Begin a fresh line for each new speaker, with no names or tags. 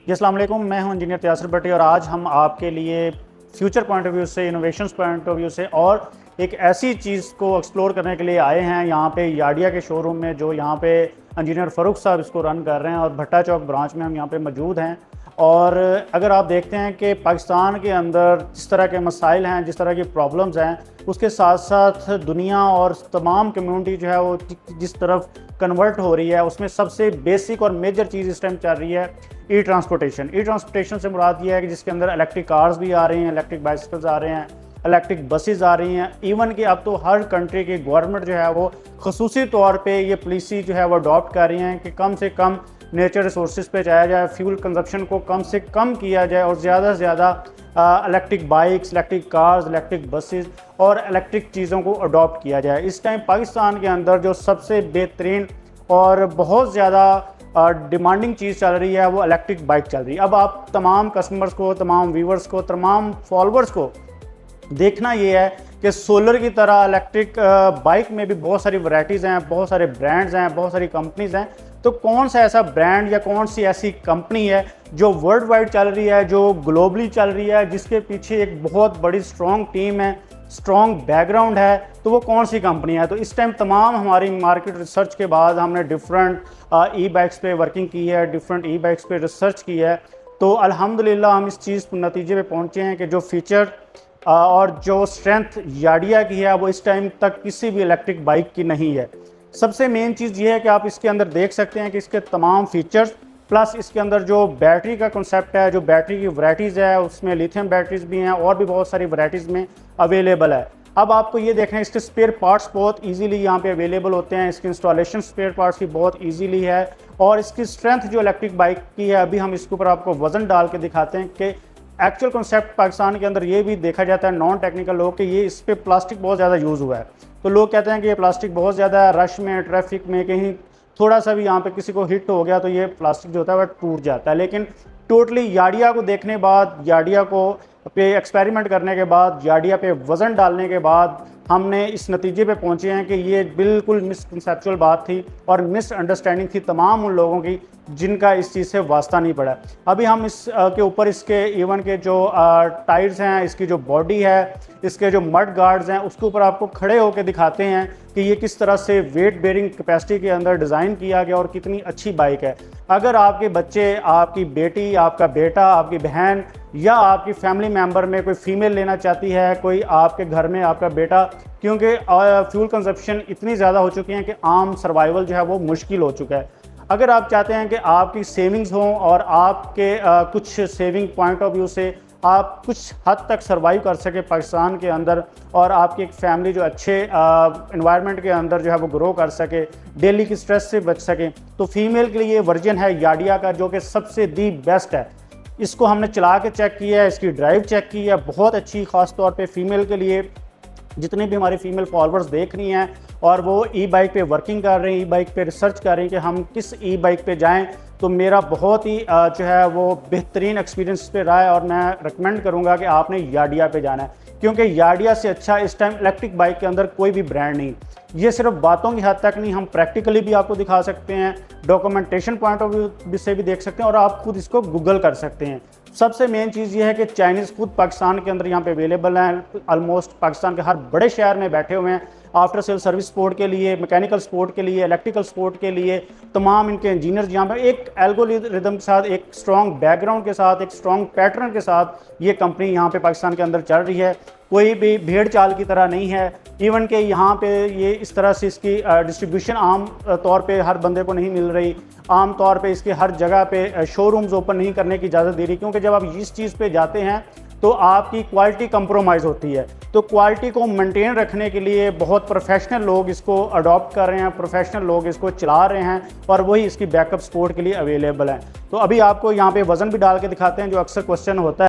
जी अस्सलाम वालेकुम, मैं हूं इंजीनियर त्यासर भट्टी और आज हम आपके लिए फ्यूचर पॉइंट ऑफ व्यू से, इनोवेशंस पॉइंट ऑफ व्यू से और एक ऐसी चीज़ को एक्सप्लोर करने के लिए आए हैं यहाँ पे याडिया के शोरूम में, जो यहाँ पे इंजीनियर फ़ारूक साहब इसको रन कर रहे हैं और भट्टा चौक ब्रांच में हम यहाँ पे मौजूद हैं। और अगर आप देखते हैं कि पाकिस्तान के अंदर जिस तरह के मसाइल हैं, जिस तरह की प्रॉब्लम्स हैं, उसके साथ साथ दुनिया और तमाम कम्युनिटी जो है वो जिस तरफ कन्वर्ट हो रही है, उसमें सबसे बेसिक और मेजर चीज़ इस टाइम चल रही है ई ट्रांसपोर्टेशन। ई ट्रांसपोर्टेशन से मुराद ये है कि जिसके अंदर इलेक्ट्रिक कार्स भी आ रही हैं, इलेक्ट्रिक बाइसिकल्स आ रहे हैं, इलेक्ट्रिक बसेस आ रही हैं। इवन कि अब तो हर कंट्री की गवर्नमेंट जो है वो खसूसी तौर पे ये पॉलिसी जो है वो अडॉप्ट कर रही हैं कि कम से कम नेचर रिसोर्सेज पे जाया जाए, फ्यूल कंजप्शन को कम से कम किया जाए और ज़्यादा से ज़्यादा electric bikes, electric cars, electric buses और इलेक्ट्रिक चीज़ों को अडॉप्ट किया जाए। इस टाइम पाकिस्तान के अंदर जो सबसे बेहतरीन और बहुत ज़्यादा डिमांडिंग चीज़ चल रही है वो इलेक्ट्रिक बाइक चल रही है। अब आप तमाम कस्टमर्स को, तमाम व्यूवर्स को, तमाम फॉलोअर्स को देखना ये है कि सोलर की तरह इलेक्ट्रिक बाइक में भी बहुत सारी वैरायटीज़ हैं, बहुत सारे ब्रांड्स हैं, बहुत सारी कंपनीज़ हैं। तो कौन सा ऐसा ब्रांड या कौन सी ऐसी कंपनी है जो वर्ल्ड वाइड चल रही है, जो ग्लोबली चल रही है, जिसके पीछे एक बहुत बड़ी स्ट्रॉन्ग टीम है, स्ट्रॉन्ग बैकग्राउंड है, तो वो कौन सी कंपनी है? तो इस टाइम तमाम हमारी मार्केट रिसर्च के बाद हमने डिफरेंट ई बाइक्स पे वर्किंग की है, डिफरेंट ई बाइक्स पे रिसर्च की है। तो अल्हम्दुलिल्लाह हम इस चीज़ नतीजे पे पहुँचे हैं कि जो फीचर और जो स्ट्रेंथ याडिया की है वो इस टाइम तक किसी भी इलेक्ट्रिक बाइक की नहीं है। सबसे मेन चीज़ ये है कि आप इसके अंदर देख सकते हैं कि इसके तमाम फीचर्स प्लस इसके अंदर जो बैटरी का कॉन्सेप्ट है, जो बैटरी की वैरायटीज़ है, उसमें लिथियम बैटरीज भी हैं और भी बहुत सारी वैरायटीज़ में अवेलेबल है। अब आपको ये देखना है इसके स्पेयर पार्ट्स बहुत इजीली यहाँ पे अवेलेबल होते हैं, इसकी इंस्टॉलेशन स्पेयर पार्ट्स की बहुत इजीली है और इसकी स्ट्रेंथ जो इलेक्ट्रिक बाइक की है, अभी हम इसके ऊपर आपको वज़न डाल के दिखाते हैं कि एक्चुअल कॉन्सेप्ट पाकिस्तान के अंदर ये भी देखा जाता है नॉन टेक्निकल लोग कि ये इस पर प्लास्टिक बहुत ज़्यादा यूज़ हुआ है। तो लोग कहते हैं कि ये प्लास्टिक बहुत ज़्यादा रश में, ट्रैफिक में कहीं थोड़ा सा भी यहाँ पे किसी को हिट हो गया तो ये प्लास्टिक जो होता है वह टूट जाता है। लेकिन टोटली याडिया को देखने बाद, याडिया को पे एक्सपेरिमेंट करने के बाद, याडिया पे वज़न डालने के बाद हमने इस नतीजे पे पहुँचे हैं कि ये बिल्कुल मिसकंसेप्चुअल बात थी और मिसअंडरस्टैंडिंग थी तमाम उन लोगों की जिनका इस चीज़ से वास्ता नहीं पड़ा। अभी हम इस के ऊपर इसके इवन के जो टायर्स हैं, इसकी जो बॉडी है, इसके जो मड गार्ड्स हैं, उसके ऊपर आपको खड़े होकर दिखाते हैं कि ये किस तरह से वेट बेयरिंग कैपेसिटी के अंदर डिज़ाइन किया गया और कितनी अच्छी बाइक है। अगर आपके बच्चे, आपकी बेटी, आपका बेटा, आपकी बहन या आपकी फैमिली मेम्बर में कोई फीमेल लेना चाहती है, कोई आपके घर में आपका बेटा, क्योंकि फ्यूल कंजप्शन इतनी ज़्यादा हो चुकी है कि आम सर्वाइवल जो है वो मुश्किल हो चुका है। अगर आप चाहते हैं कि आपकी सेविंग्स हों और आपके कुछ सेविंग पॉइंट ऑफ व्यू से आप कुछ हद तक सर्वाइव कर सके पाकिस्तान के अंदर और आपकी एक फैमिली जो अच्छे एनवायरनमेंट के अंदर जो है वो ग्रो कर सके, डेली की स्ट्रेस से बच सके, तो फीमेल के लिए वर्जन है याडिया का जो कि सबसे दी बेस्ट है। इसको हमने चला के चेक किया है, इसकी ड्राइव चेक की है, बहुत अच्छी, ख़ास तौर पे फीमेल के लिए। जितने भी हमारे फीमेल फॉलोअर्स देख रही हैं और वो ई बाइक पे वर्किंग कर रहे हैं, ई बाइक पे रिसर्च कर रहे हैं कि हम किस ई बाइक पे जाएं, तो मेरा बहुत ही जो है वो बेहतरीन एक्सपीरियंस पे रहा है और मैं रिकमेंड करूंगा कि आपने याडिया पे जाना है, क्योंकि याडिया से अच्छा इस टाइम इलेक्ट्रिक बाइक के अंदर कोई भी ब्रांड नहीं। ये सिर्फ बातों की हद तक नहीं, हम प्रैक्टिकली भी आपको दिखा सकते हैं, डॉक्यूमेंटेशन पॉइंट ऑफ व्यू से भी देख सकते हैं और आप खुद इसको गूगल कर सकते हैं। सबसे मेन चीज़ ये है कि चाइनीज़ खुद पाकिस्तान के अंदर यहाँ पे अवेलेबल हैं, ऑलमोस्ट पाकिस्तान के हर बड़े शहर में बैठे हुए हैं आफ्टर सेल सर्विस सपोर्ट के लिए, मैकेनिकल सपोर्ट के लिए, इलेक्ट्रिकल सपोर्ट के लिए। तमाम इनके इंजीनियर्स यहाँ पे एक एल्गोरिदम के साथ, एक स्ट्रॉन्ग बैकग्राउंड के साथ, एक स्ट्रॉन्ग पैटर्न के साथ ये कंपनी यहाँ पे पाकिस्तान के अंदर चल रही है। कोई भी भेड़ चाल की तरह नहीं है। इवन के यहाँ पे ये इस तरह से इसकी डिस्ट्रीब्यूशन आम तौर पे हर बंदे को नहीं मिल रही, आम तौर पे इसके हर जगह पे शोरूम्स ओपन नहीं करने की इजाज़त दे रही, क्योंकि जब आप इस चीज़ पे जाते हैं तो आपकी क्वालिटी कंप्रोमाइज़ होती है। तो क्वालिटी को मेंटेन रखने के लिए बहुत प्रोफेशनल लोग इसको अडॉप्ट कर रहे हैं, प्रोफेशनल लोग इसको चला रहे हैं और वही इसकी बैकअप सपोर्ट के लिए अवेलेबल है। तो अभी आपको यहाँ पे वज़न भी डाल के दिखाते हैं, जो अक्सर क्वेश्चन होता है।